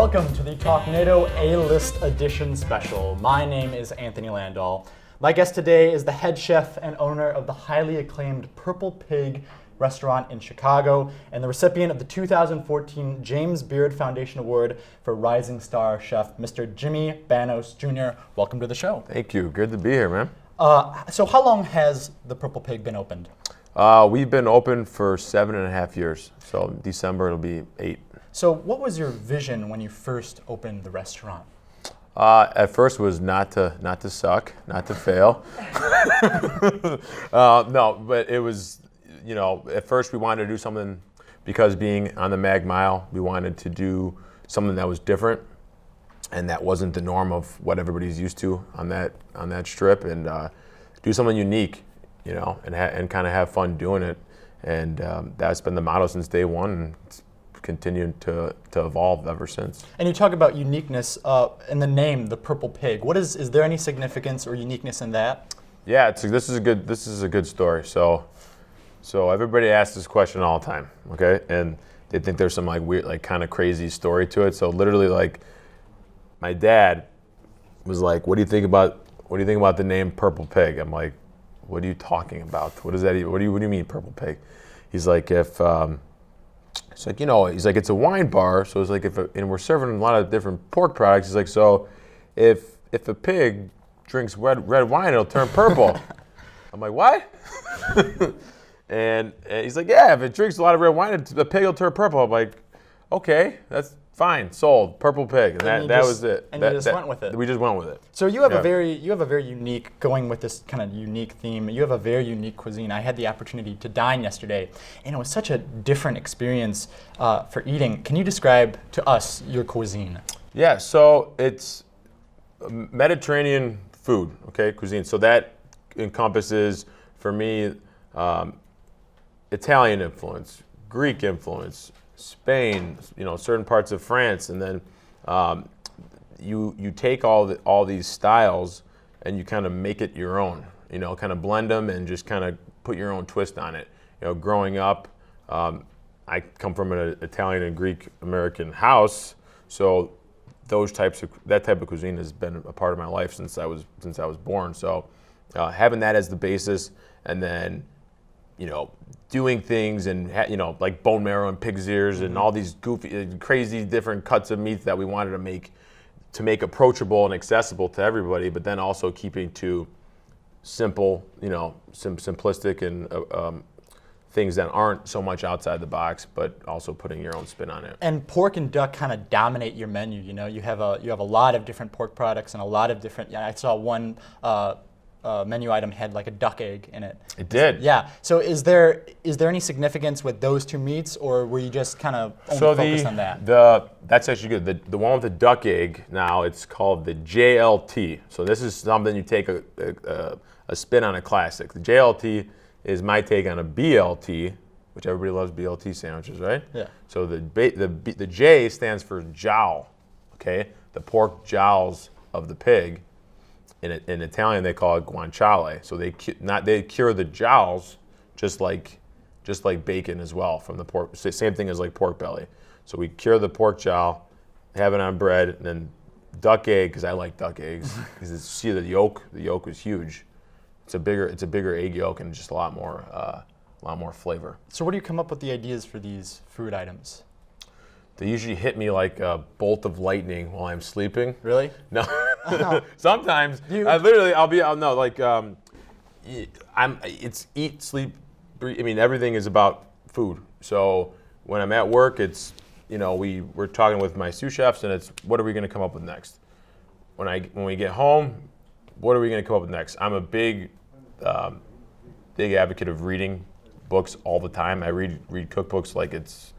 Welcome to the TalkNado A-List Edition special. My name is Anthony Landahl. My guest today is the head chef and owner of the highly acclaimed Purple Pig restaurant in Chicago and the recipient of the 2014 James Beard Foundation Award for Rising Star Chef, Mr. Jimmy Bannos Jr. Welcome to the show. Thank you. Good to be here, man. So how long has the Purple Pig been opened? We've been open for 7.5 years. So December it'll be 8. So what was your vision when you first opened the restaurant? At first was not to suck, not to fail. No, but it was, at first we wanted to do something because being on the Mag Mile, we wanted to do something that was different and that wasn't the norm of what everybody's used to on that strip, and do something unique, and kind of have fun doing it. And that's been the motto since day one. And it's continued to evolve ever since. And you talk about uniqueness in the name, the Purple Pig. Is there any significance or uniqueness in that? Yeah, this is a good story. So everybody asks this question all the time, okay? And they think there's some weird, kind of crazy story to it. So literally, my dad was like, "What do you think about the name Purple Pig?" I'm like, "What are you talking about? What does that? What do you mean Purple Pig?" He's like, it's a wine bar, so it's and we're serving a lot of different pork products. He's like, so if a pig drinks red wine, it'll turn purple. I'm like, what? and he's like, yeah, if it drinks a lot of red wine, the pig will turn purple. I'm like, okay, that's fine, sold, Purple Pig, and that was it. And you just went with it. We just went with it. So you have a very unique, going with this kind of unique theme. You have a very unique cuisine. I had the opportunity to dine yesterday, and it was such a different experience for eating. Can you describe to us your cuisine? Yeah, so it's Mediterranean food, okay, cuisine. So that encompasses, for me, Italian influence, Greek influence, Spain, certain parts of France, and then you take all these styles and you kind of make it your own. Kind of blend them and just kind of put your own twist on it. Growing up, I come from an Italian and Greek American house, so that type of cuisine has been a part of my life since I was born. So having that as the basis, and then doing things and like bone marrow and pig's ears and all these goofy, crazy different cuts of meat that we wanted to make approachable and accessible to everybody, but then also keeping to simple, simplistic and things that aren't so much outside the box, but also putting your own spin on it. And pork and duck kind of dominate your menu. You have a lot of different pork products and a lot of different. I saw one. Menu item had like a duck egg in it. It did. Yeah. So is there any significance with those two meats, or were you just kind of focused on that? That's actually good. The one with the duck egg, now it's called the JLT. So this is something you take a spin on a classic. The JLT is my take on a BLT, which everybody loves BLT sandwiches, right? Yeah. So the J stands for jowl, okay? The pork jowls of the pig. In Italian, they call it guanciale. So they cure the jowls just like bacon as well from the pork. Same thing as like pork belly. So we cure the pork jowl, have it on bread, and then duck egg, because I like duck eggs. Because see the yolk was huge. It's a bigger egg yolk and just a lot more flavor. So where do you come up with the ideas for these food items? They usually hit me like a bolt of lightning while I'm sleeping. Really? No. Sometimes it's eat, sleep, breathe. I mean, everything is about food. So when I'm at work, it's we're talking with my sous chefs, and it's what are we going to come up with next. When we get home, what are we going to come up with next? I'm a big advocate of reading books all the time. I read cookbooks like it's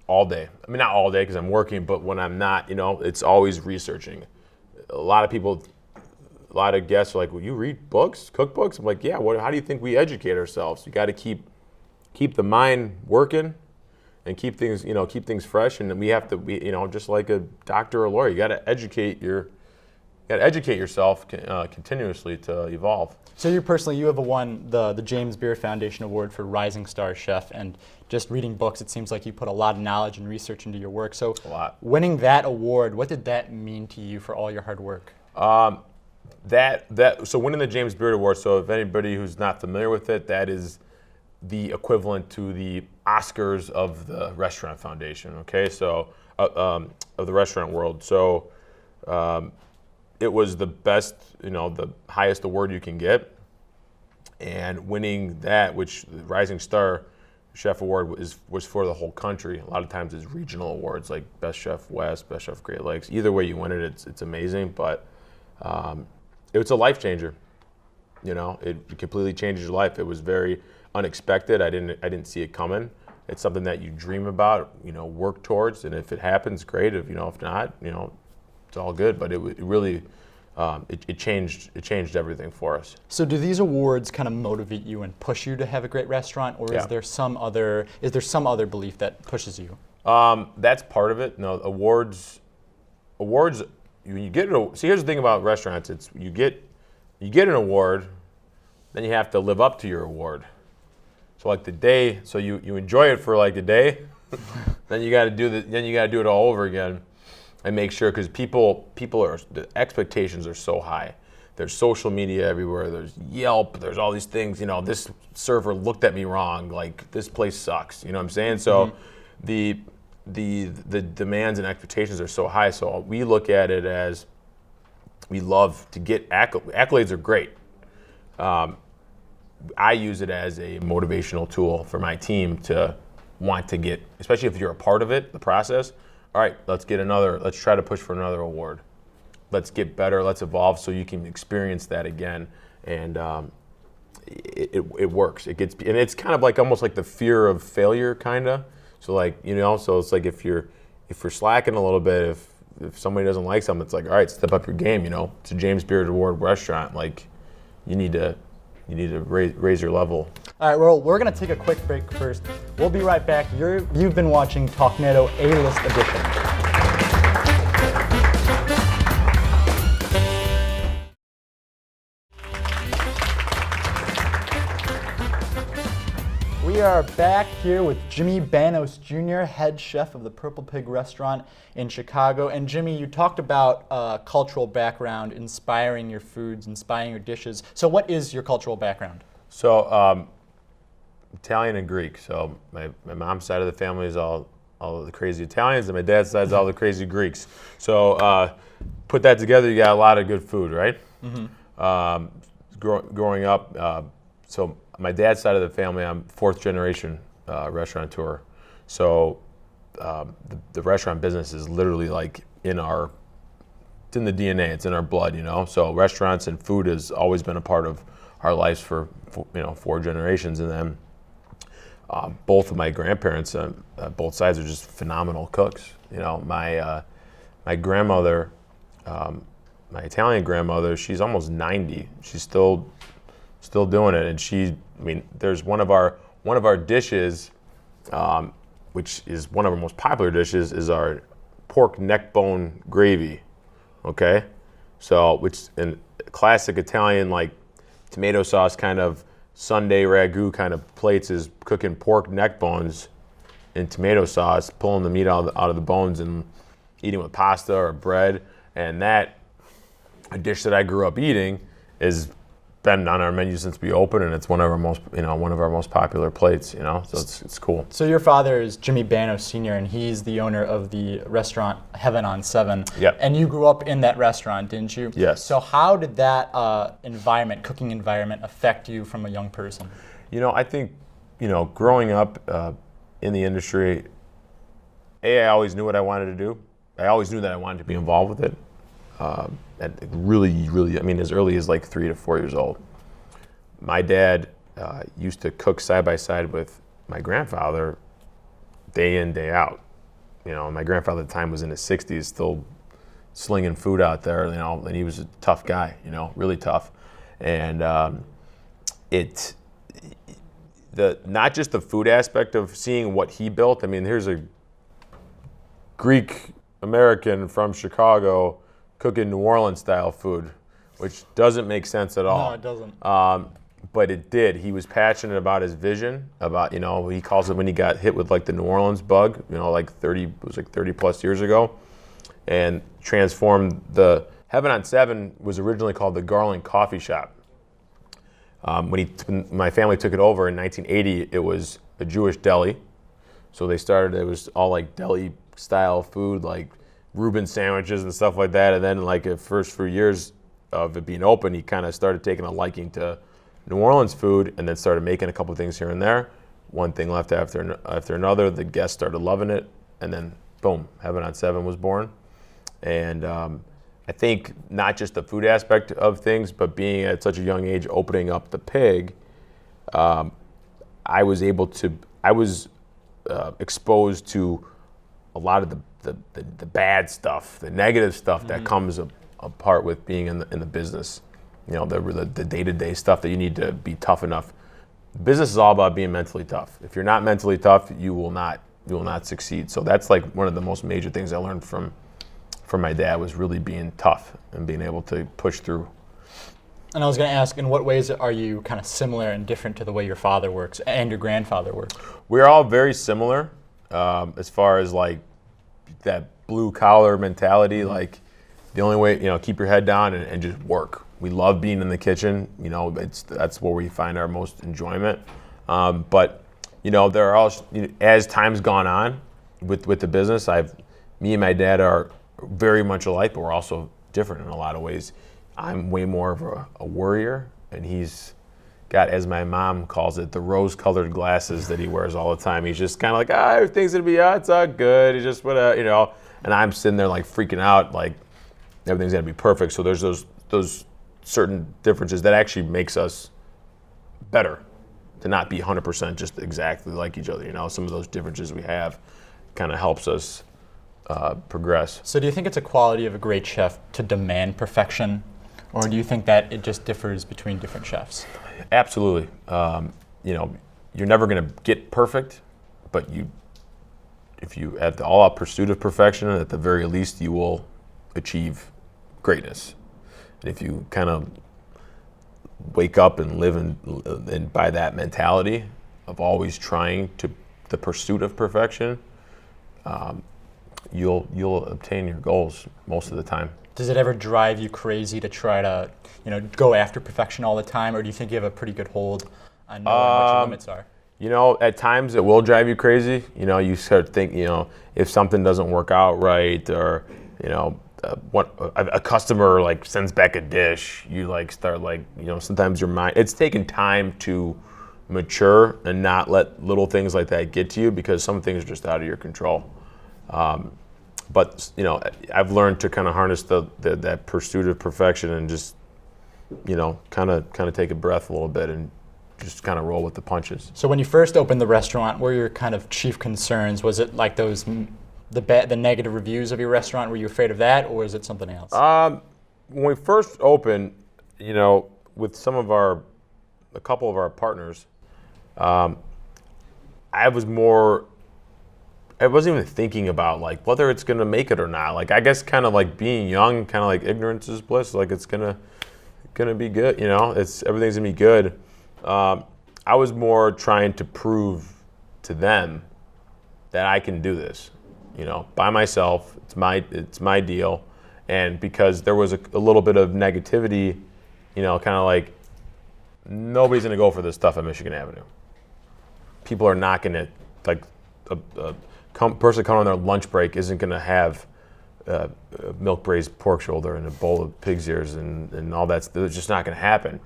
all day. I mean, not all day because I'm working, but when I'm not, it's always researching. A lot of guests are like, well, you read books, cookbooks? I'm like, yeah, how do you think we educate ourselves? You got to keep the mind working and keep things fresh. And we have to be, just like a doctor or lawyer, you got to educate got to educate yourself continuously to evolve. So you personally, you have won the James Beard Foundation Award for Rising Star Chef, and just reading books, it seems like you put a lot of knowledge and research into your work. So A lot. winning that award, what did that mean to you for all your hard work? So winning the James Beard Award, so if anybody who's not familiar with it, that is the equivalent to the Oscars of the Restaurant Foundation, okay? So, of the restaurant world. So, it was the best, the highest award you can get. And winning that, which the Rising Star Chef Award was for the whole country. A lot of times it's regional awards like Best Chef West, Best Chef Great Lakes. Either way you win it, it's amazing. But it was a life changer. It completely changed your life. It was very unexpected. I didn't see it coming. It's something that you dream about, work towards, and if it happens, great. If not, it's all good. But it really it changed everything for us. So do these awards kind of motivate you and push you to have a great restaurant, or is there some other belief that pushes you? That's part of it. No, awards. You get it. See, here's the thing about restaurants. It's you get an award, then you have to live up to your award. So like the day, so you enjoy it for like a day, then you got to do it all over again, and make sure, because the expectations are so high. There's social media everywhere. There's Yelp. There's all these things. This server looked at me wrong. Like, this place sucks. You know what I'm saying? So the demands and expectations are so high. So we look at it as we love to get accolades are great. I use it as a motivational tool for my team to want to get, especially if you're a part of it, the process. All right, let's try to push for another award. Let's get better, let's evolve so you can experience that again. And it works. And it's kind of like almost like the fear of failure, kind of. So like, so it's like if you're slacking a little bit, if somebody doesn't like something, it's like, all right, step up your game, It's a James Beard Award restaurant. Like, you need to raise your level. All right, well, we're going to take a quick break first. We'll be right back. You've been watching TalkNado A-List Edition. We are back here with Jimmy Bannos Jr., head chef of the Purple Pig restaurant in Chicago. And Jimmy, you talked about cultural background, inspiring your foods, inspiring your dishes. So what is your cultural background? So Italian and Greek. So my mom's side of the family is all the crazy Italians, and my dad's side is all the crazy Greeks. So put that together, you got a lot of good food, right? Mm-hmm. Growing up, so my dad's side of the family, I'm fourth generation restaurateur. So the restaurant business is literally like it's in the DNA, it's in our blood, So restaurants and food has always been a part of our lives for 4 generations. And then both of my grandparents, both sides, are just phenomenal cooks. My grandmother, my Italian grandmother, she's almost 90. She's still doing it, and there's one of our dishes, which is one of our most popular dishes, is our pork neck bone gravy. Okay, so which in classic Italian, like tomato sauce kind of Sunday ragu kind of plates, is cooking pork neck bones in tomato sauce, pulling the meat out of the bones and eating with pasta or bread. And that, a dish that I grew up eating, is been on our menu since we opened, and it's one of our most popular plates. So it's cool. So your father is Jimmy Bannos Sr., and he's the owner of the restaurant Heaven on 7. Yep. And you grew up in that restaurant, didn't you? Yes. So how did that cooking environment affect you from a young person? I think, growing up in the industry, I always knew what I wanted to do. I always knew that I wanted to be involved with it. Really, as early as like 3 to 4 years old. My dad used to cook side by side with my grandfather day in, day out. My grandfather at the time was in his 60s, still slinging food out there, and he was a tough guy, really tough. And not just the food aspect of seeing what he built. Here's a Greek American from Chicago cooking New Orleans style food, which doesn't make sense at all. No, it doesn't. But it did. He was passionate about his vision, about, he calls it when he got hit with like the New Orleans bug, like 30 plus years ago, and transformed the Heaven on Seven was originally called the Garland Coffee Shop. When my family took it over in 1980, it was a Jewish deli. So they started, it was all like deli style food, like Reuben sandwiches and stuff like that. And then like the first few years of it being open, he kind of started taking a liking to New Orleans food, and then started making a couple things here and there. One thing left after another. The guests started loving it, and then boom, Heaven on Seven was born. And I think not just the food aspect of things, but being at such a young age, opening up the pig, I was exposed to a lot of the bad stuff, the negative stuff that comes apart with being in the business. The day-to-day stuff that you need to be tough enough. Business is all about being mentally tough. If you're not mentally tough, you will not succeed. So that's like one of the most major things I learned from my dad, was really being tough and being able to push through. And I was going to ask, in what ways are you kind of similar and different to the way your father works and your grandfather worked? We're all very similar as far as like that blue collar mentality. Like the only way, keep your head down and just work. We love being in the kitchen. That's where we find our most enjoyment. But there are also, as time's gone on with the business, me and my dad are very much alike, but we're also different in a lot of ways. I'm way more of a worrier, and he's got, as my mom calls it, the rose-colored glasses that he wears all the time. He's just kind of like, everything's gonna be, it's all good. He just whatever, And I'm sitting there like freaking out, like everything's gonna be perfect. So there's those certain differences that actually makes us better, to not be 100% just exactly like each other. Some of those differences we have kind of helps us progress. So do you think it's a quality of a great chef to demand perfection, or do you think that it just differs between different chefs? Absolutely. You're never going to get perfect, but if you have the all-out pursuit of perfection, at the very least you will achieve greatness. And if you kind of wake up and live in by that mentality of always trying to the pursuit of perfection, you'll obtain your goals most of the time. Does it ever drive you crazy to try to go after perfection all the time, or do you think you have a pretty good hold on knowing what your limits are? At times it will drive you crazy. You start thinking, if something doesn't work out right, or what a customer like sends back a dish, you like start like sometimes your mind, it's taken time to mature and not let little things like that get to you, because some things are just out of your control. But I've learned to kind of harness that pursuit of perfection and just kind of take a breath a little bit and just kind of roll with the punches. So when you first opened the restaurant, what were your kind of chief concerns? Was it like the negative reviews of your restaurant? Were you afraid of that, or is it something else? When we first opened, with a couple of our partners, I wasn't even thinking about like whether it's gonna make it or not. Like, I guess kind of like being young, kind of like ignorance is bliss. Like, it's gonna be good. Everything's gonna be good. I was more trying to prove to them that I can do this, by myself. It's my deal. And because there was a little bit of negativity, kind of like, nobody's gonna go for this stuff at Michigan Avenue. People are not gonna, like, a person coming on their lunch break isn't gonna have a milk braised pork shoulder and a bowl of pig's ears and all that. It's just not gonna happen.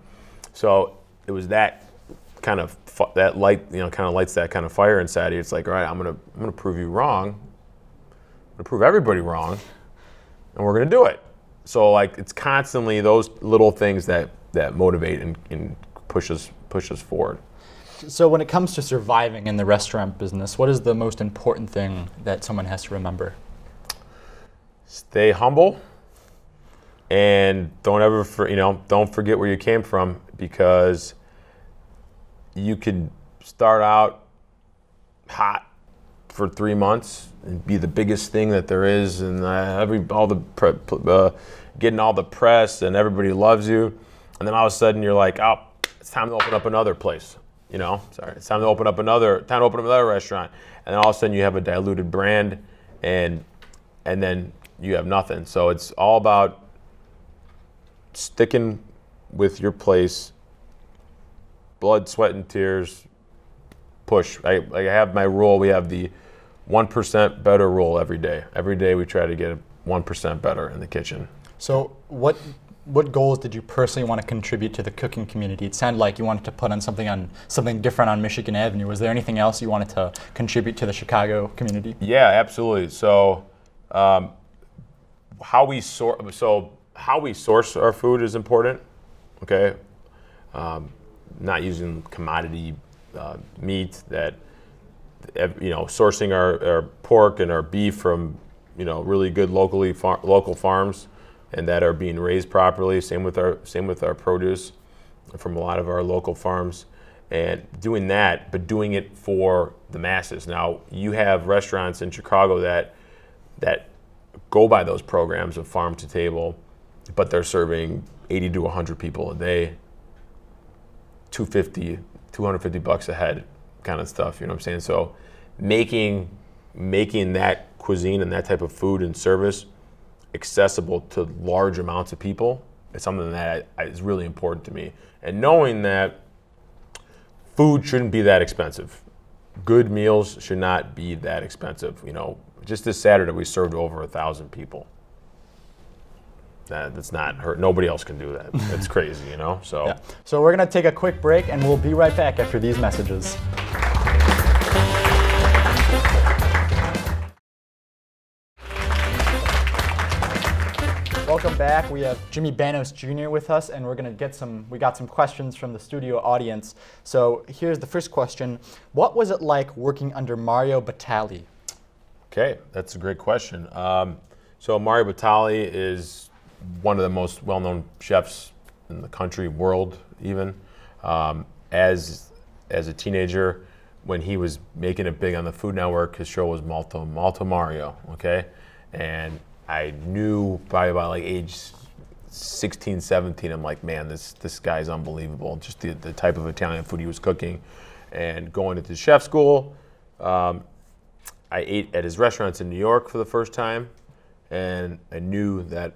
So it was that kind of that light, kind of lights that kind of fire inside you. It's like, all right, I'm gonna prove you wrong. I'm gonna prove everybody wrong, and we're gonna do it. So like, it's constantly those little things that motivate and push us forward. So when it comes to surviving in the restaurant business, what is the most important thing that someone has to remember? Stay humble, and don't forget where you came from, because you can start out hot, for 3 months and be the biggest thing that there is, and getting all the press and everybody loves you, and then all of a sudden you're like, oh, it's time to open up another place. It's time to open up another restaurant, and then all of a sudden you have a diluted brand, and then you have nothing. So it's all about sticking with your place, blood, sweat, and tears. Push. I have my rule. We have the 1% better rule every day. Every day we try to get 1% better in the kitchen. So what goals did you personally want to contribute to the cooking community? It sounded like you wanted to put on something different on Michigan Avenue. Was there anything else you wanted to contribute to the Chicago community? Yeah, absolutely. So how we source our food is important. Okay, not using commodity meat, that sourcing our pork and our beef from really good local farms, and that are being raised properly. Same with our produce from a lot of our local farms, and doing that, but doing it for the masses. Now you have restaurants in Chicago that go by those programs of farm to table, but they're serving 80 to 100 people a day, $250 a head kind of stuff, you know what I'm saying? So making that cuisine and that type of food and service accessible to large amounts of people is something that is really important to me. And knowing that food shouldn't be that expensive. Good meals should not be that expensive. Just this Saturday we served over 1,000 people. That's not hurt. Nobody else can do that. It's crazy, So. Yeah. So we're gonna take a quick break, and we'll be right back after these messages. Welcome back. We have Jimmy Bannos Jr. with us, and we got some questions from the studio audience. So here's the first question. What was it like working under Mario Batali? Okay, that's a great question. So Mario Batali is one of the most well-known chefs in the country, world even. As a teenager, when he was making it big on the Food Network, his show was Malto Mario, okay? And I knew probably about like age 16, 17, I'm like, man, this guy's unbelievable. Just the type of Italian food he was cooking. And going into chef school, I ate at his restaurants in New York for the first time, and I knew that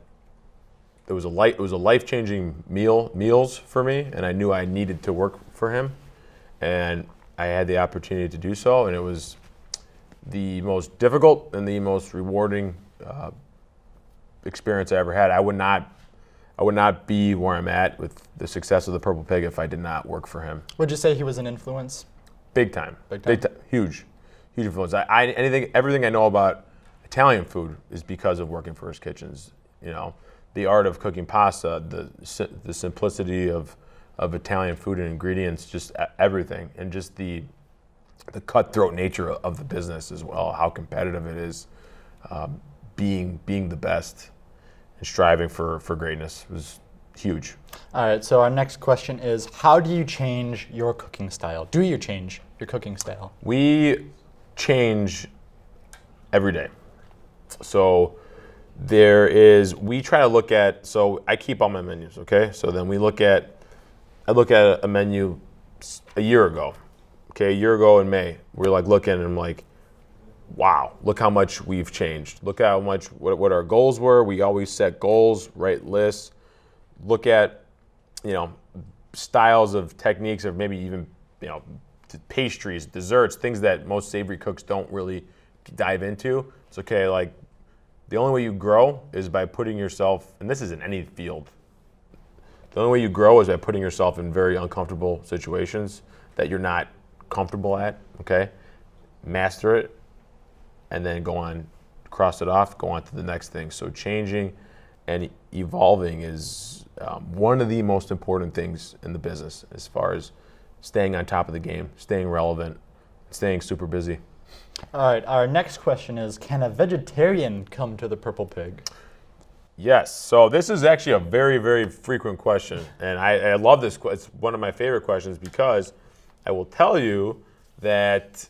it was a life-changing meals for me, and I knew I needed to work for him, and I had the opportunity to do so, and it was the most difficult and the most rewarding experience I ever had. I would not be where I'm at with the success of the Purple Pig if I did not work for him. Would you say he was an influence? Big time. Huge influence. Everything I know about Italian food is because of working for his kitchens. The art of cooking pasta, the simplicity of Italian food and ingredients, just everything, and just the cutthroat nature of the business as well, how competitive it is, being the best and striving for greatness was huge. All right, so our next question is, how do you change your cooking style? Do you change your cooking style? We change every day. So we try to look at, so I keep all my menus, okay? So then I look at a menu a year ago, okay? A year ago in May, we're like looking and I'm like, wow, look how much we've changed. Look how much, what our goals were. We always set goals, write lists, look at, styles of techniques of maybe even, pastries, desserts, things that most savory cooks don't really dive into. It's okay, like, the only way you grow is by putting yourself, and this is in any field, the only way you grow is by putting yourself in very uncomfortable situations that you're not comfortable at, okay? Master it, and then cross it off, go on to the next thing. So changing and evolving is one of the most important things in the business as far as staying on top of the game, staying relevant, staying super busy. All right, our next question is, can a vegetarian come to the Purple Pig? Yes, so this is actually a very, very frequent question, and I love this. It's one of my favorite questions because I will tell you that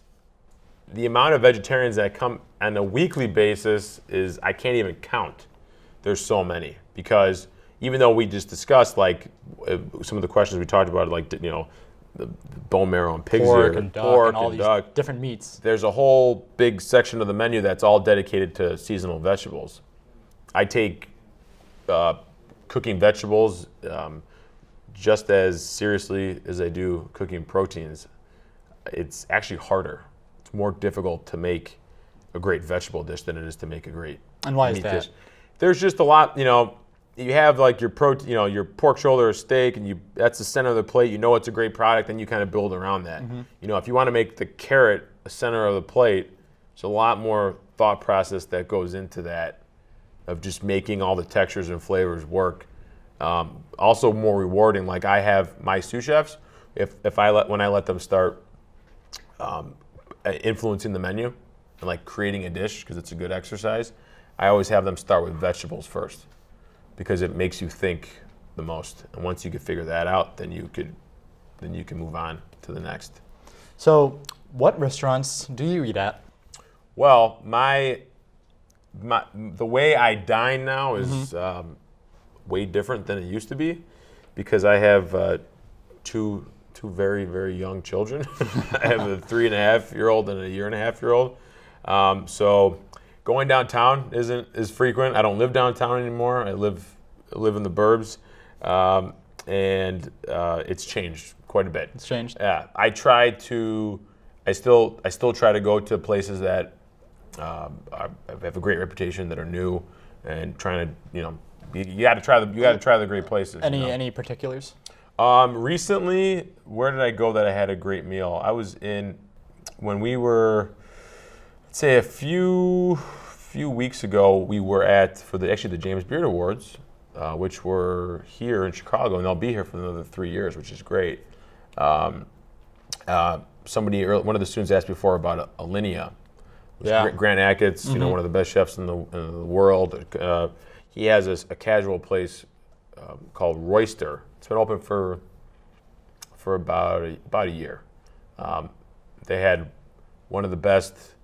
the amount of vegetarians that come on a weekly basis is, I can't even count. There's so many, because even though we just discussed like some of the questions we talked about, like, you know, the bone marrow and pig's ear, and duck, pork and all and these duck, different meats. there's a whole big section of the menu that's all dedicated to seasonal vegetables. I take cooking vegetables just as seriously as I do cooking proteins. It's actually harder. It's more difficult to make a great vegetable dish than it is to make a great And why is meat that? dish. There's just a lot, you know. You have like your protein, you know, your pork shoulder or steak, and that's the center of the plate. You know it's a great product, and you kind of build around that. You know, if you want to make the carrot the center of the plate, there's a lot more thought process that goes into that, of just making all the textures and flavors work. Also more rewarding. Like, I have my sous chefs, when I let them start influencing the menu and like creating a dish, because it's a good exercise, I always have them start with vegetables first, because it makes you think the most. And once you can figure that out, then you can move on to the next. So, what restaurants do you eat at? Well, the way I dine now is way different than it used to be, because I have two very, very young children. I have a 3.5-year-old and a 1.5-year-old. So going downtown isn't as frequent. I don't live downtown anymore. I live in the burbs, and it's changed quite a bit. It's changed. Yeah, I still try to go to places that have a great reputation, that are new, and trying to, you know, you got to try the great places. Any particulars? Recently, where did I go that I had a great meal? I was when we were, let's say a few weeks ago, we were for the James Beard Awards, which were here in Chicago, and they'll be here for another 3 years, which is great. Somebody, one of the students asked before about Alinea. Yeah. Grant Achatz, you know, one of the best chefs in the world. He has a casual place called Royster. It's been open for about a year. They had one of the best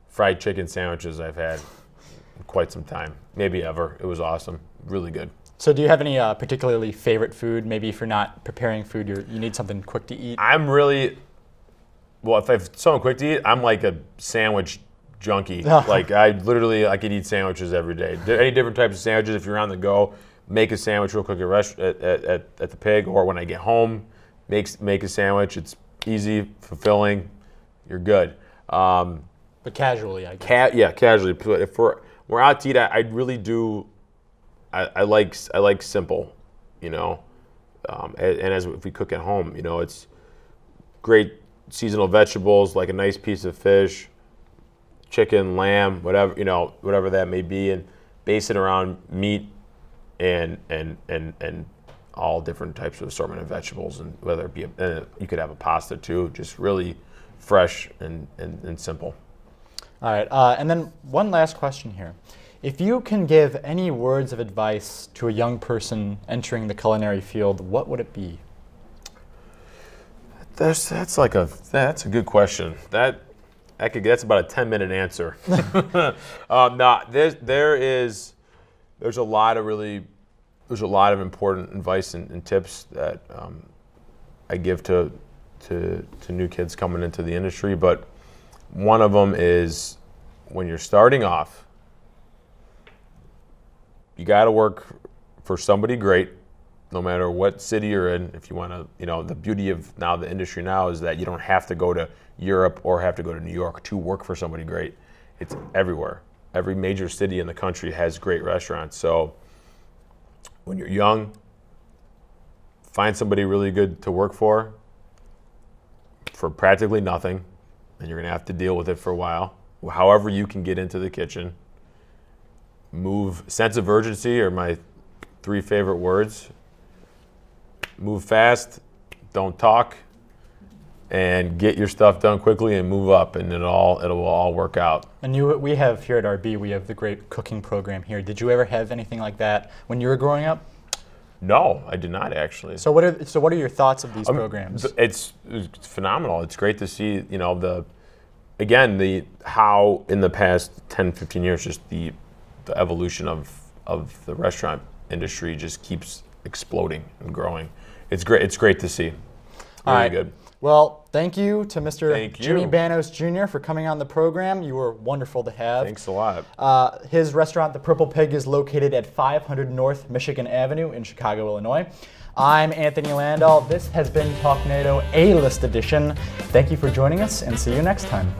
fried chicken sandwiches I've had in quite some time, maybe ever. It was awesome, really good. So do you have any particularly favorite food? Maybe if you're not preparing food, you need something quick to eat? If I have something quick to eat, I'm like a sandwich junkie. Like, I could eat sandwiches every day. Any different types of sandwiches. If you're on the go, make a sandwich real quick at the Pig, or when I get home, make a sandwich. It's easy, fulfilling. You're good. But casually, I guess. Yeah, casually. If we're out to eat, I really do. I like simple, you know. And if we cook at home, you know, it's great seasonal vegetables, like a nice piece of fish, chicken, lamb, whatever that may be, and base it around meat and all different types of assortment of vegetables, and whether it be you could have a pasta too, just really fresh and simple. All right, and then one last question here. If you can give any words of advice to a young person entering the culinary field, what would it be? That's a good question. That's about a 10-minute answer. No, there's a lot of important advice and tips that I give to new kids coming into the industry, but one of them is, when you're starting off, you got to work for somebody great, no matter what city you're in. If you want to, you know, the beauty of the industry now is that you don't have to go to Europe or have to go to New York to work for somebody great. It's everywhere. Every major city in the country has great restaurants. So when you're young, find somebody really good to work for practically nothing, and you're going to have to deal with it for a while. However you can get into the kitchen. Sense of urgency are my 3 favorite words. Move fast, don't talk, and get your stuff done quickly and move up, and it will all work out. And we have here at RB, we have the great cooking program here. Did you ever have anything like that when you were growing up? No, I did not actually. So what are your thoughts of these programs? It's phenomenal. It's great to see, you know, again, how in the past 10, 15 years, just the evolution of the restaurant industry just keeps exploding and growing. It's great. It's great to see. Really good. Well, thank you to Mr. Thank you. Jimmy Bannos Jr. for coming on the program. You were wonderful to have. Thanks a lot. His restaurant, The Purple Pig, is located at 500 North Michigan Avenue in Chicago, Illinois. I'm Anthony Landahl. This has been TalkNado A-List Edition. Thank you for joining us, and see you next time.